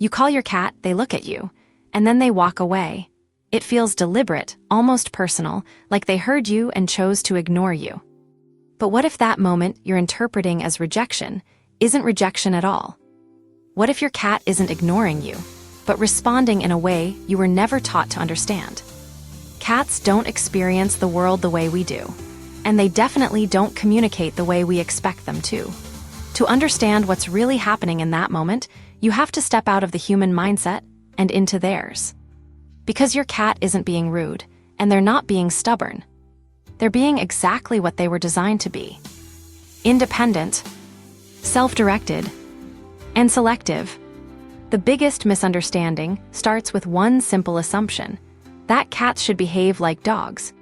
You call your cat, they look at you, and then they walk away. It feels deliberate, almost personal, like they heard you and chose to ignore you. But what if that moment you're interpreting as rejection isn't rejection at all? What if your cat isn't ignoring you, but responding in a way you were never taught to understand? Cats don't experience the world the way we do, and they definitely don't communicate the way we expect them to. To understand what's really happening in that moment, you have to step out of the human mindset and into theirs. Because your cat isn't being rude, and they're not being stubborn. They're being exactly what they were designed to be. Independent, self-directed, and selective. The biggest misunderstanding starts with one simple assumption: that cats should behave like dogs.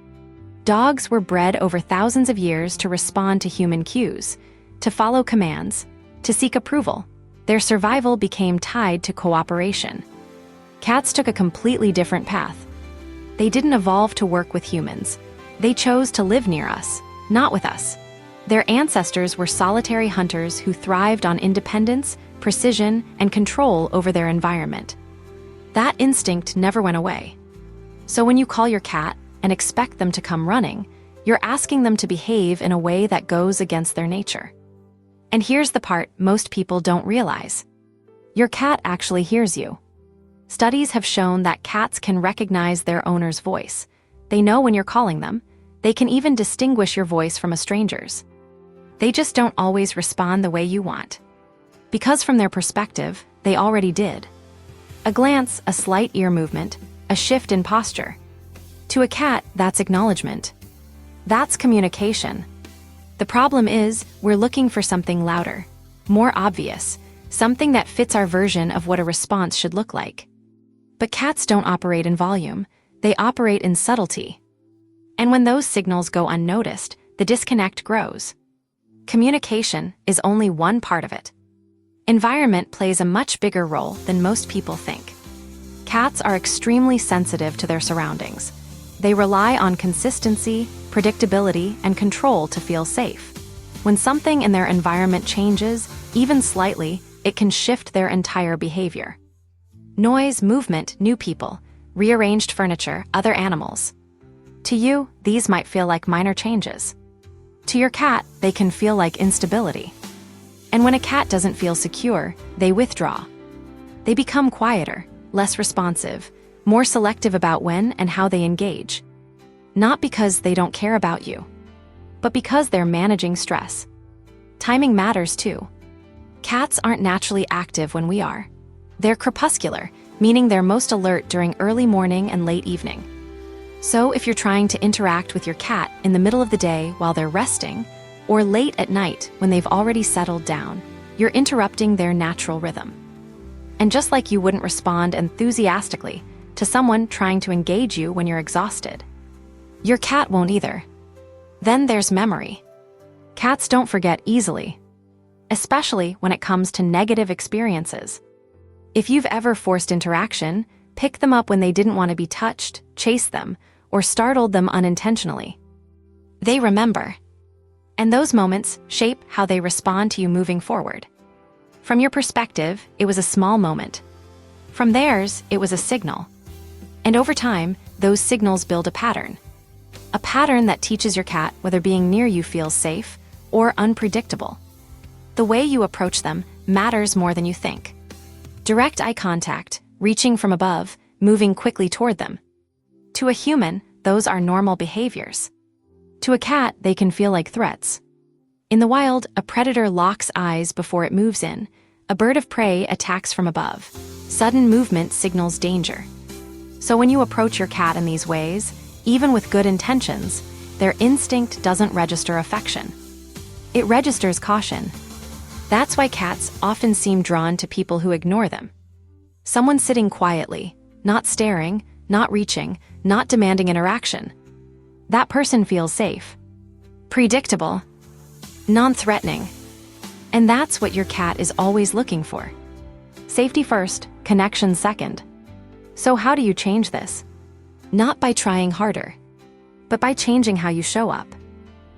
Dogs were bred over thousands of years to respond to human cues, to follow commands, to seek approval. Their survival became tied to cooperation. Cats took a completely different path. They didn't evolve to work with humans. They chose to live near us, not with us. Their ancestors were solitary hunters who thrived on independence, precision, and control over their environment. That instinct never went away. So when you call your cat and expect them to come running, you're asking them to behave in a way that goes against their nature. And here's the part most people don't realize. Your cat actually hears you. Studies have shown that cats can recognize their owner's voice. They know when you're calling them. They can even distinguish your voice from a stranger's. They just don't always respond the way you want. Because from their perspective, they already did. A glance, a slight ear movement, a shift in posture. To a cat, that's acknowledgement. That's communication. The problem is, we're looking for something louder, more obvious, something that fits our version of what a response should look like. But cats don't operate in volume, they operate in subtlety. And when those signals go unnoticed, the disconnect grows. Communication is only one part of it. Environment plays a much bigger role than most people think. Cats are extremely sensitive to their surroundings. They rely on consistency, predictability, and control to feel safe. When something in their environment changes, even slightly, it can shift their entire behavior. Noise, movement, new people, rearranged furniture, other animals. To you, these might feel like minor changes. To your cat, they can feel like instability. And when a cat doesn't feel secure, they withdraw. They become quieter, less responsive, more selective about when and how they engage. Not because they don't care about you, but because they're managing stress. Timing matters too. Cats aren't naturally active when we are. They're crepuscular, meaning they're most alert during early morning and late evening. So if you're trying to interact with your cat in the middle of the day while they're resting, or late at night when they've already settled down, you're interrupting their natural rhythm. And just like you wouldn't respond enthusiastically to someone trying to engage you when you're exhausted, your cat won't either. Then there's memory. Cats don't forget easily, especially when it comes to negative experiences. If you've ever forced interaction, picked them up when they didn't want to be touched, chased them, or startled them unintentionally, they remember. And those moments shape how they respond to you moving forward. From your perspective, it was a small moment. From theirs, it was a signal. And over time, those signals build a pattern. A pattern that teaches your cat whether being near you feels safe or unpredictable. The way you approach them matters more than you think. Direct eye contact, reaching from above, moving quickly toward them. To a human, those are normal behaviors. To a cat, they can feel like threats. In the wild, a predator locks eyes before it moves in. A bird of prey attacks from above. Sudden movement signals danger. So when you approach your cat in these ways, even with good intentions, their instinct doesn't register affection. It registers caution. That's why cats often seem drawn to people who ignore them. Someone sitting quietly, not staring, not reaching, not demanding interaction. That person feels safe, predictable, non-threatening. And that's what your cat is always looking for. Safety first, connection second. So how do you change this? Not by trying harder, but by changing how you show up.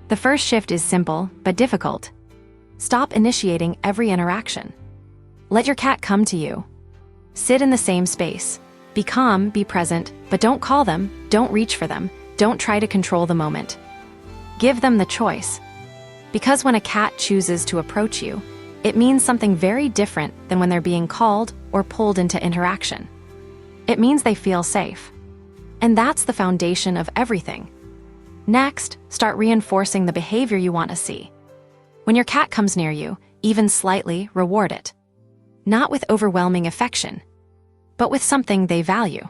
The first shift is simple, but difficult. Stop initiating every interaction. Let your cat come to you. Sit in the same space. Be calm, be present, but don't call them, don't reach for them, don't try to control the moment. Give them the choice. Because when a cat chooses to approach you, it means something very different than when they're being called or pulled into interaction. It means they feel safe. And that's the foundation of everything. Next, start reinforcing the behavior you want to see. When your cat comes near you, even slightly, reward it. Not with overwhelming affection, but with something they value.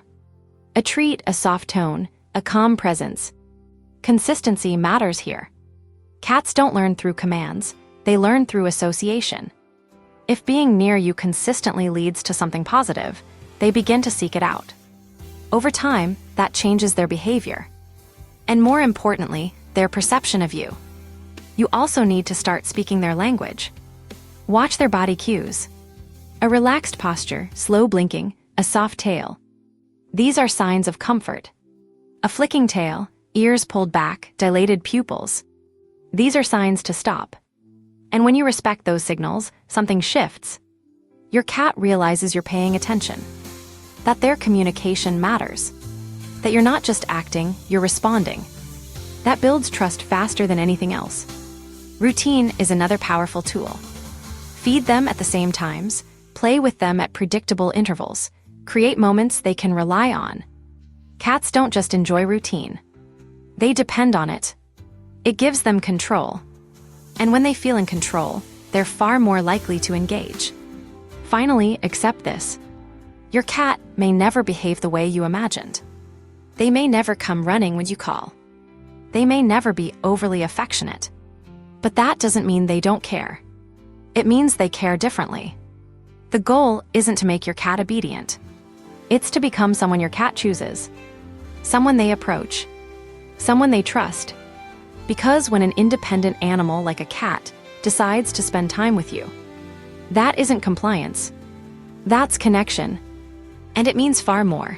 A treat, a soft tone, a calm presence. Consistency matters here. Cats don't learn through commands, they learn through association. If being near you consistently leads to something positive, they begin to seek it out. Over time, that changes their behavior. And more importantly, their perception of you. You also need to start speaking their language. Watch their body cues. A relaxed posture, slow blinking, a soft tail. These are signs of comfort. A flicking tail, ears pulled back, dilated pupils. These are signs to stop. And when you respect those signals, something shifts. Your cat realizes you're paying attention. That their communication matters. That you're not just acting, you're responding. That builds trust faster than anything else. Routine is another powerful tool. Feed them at the same times, play with them at predictable intervals, create moments they can rely on. Cats don't just enjoy routine. They depend on it. It gives them control. And when they feel in control, they're far more likely to engage. Finally, accept this. Your cat may never behave the way you imagined. They may never come running when you call. They may never be overly affectionate. But that doesn't mean they don't care. It means they care differently. The goal isn't to make your cat obedient. It's to become someone your cat chooses. Someone they approach. Someone they trust. Because when an independent animal like a cat decides to spend time with you, that isn't compliance. That's connection. And it means far more.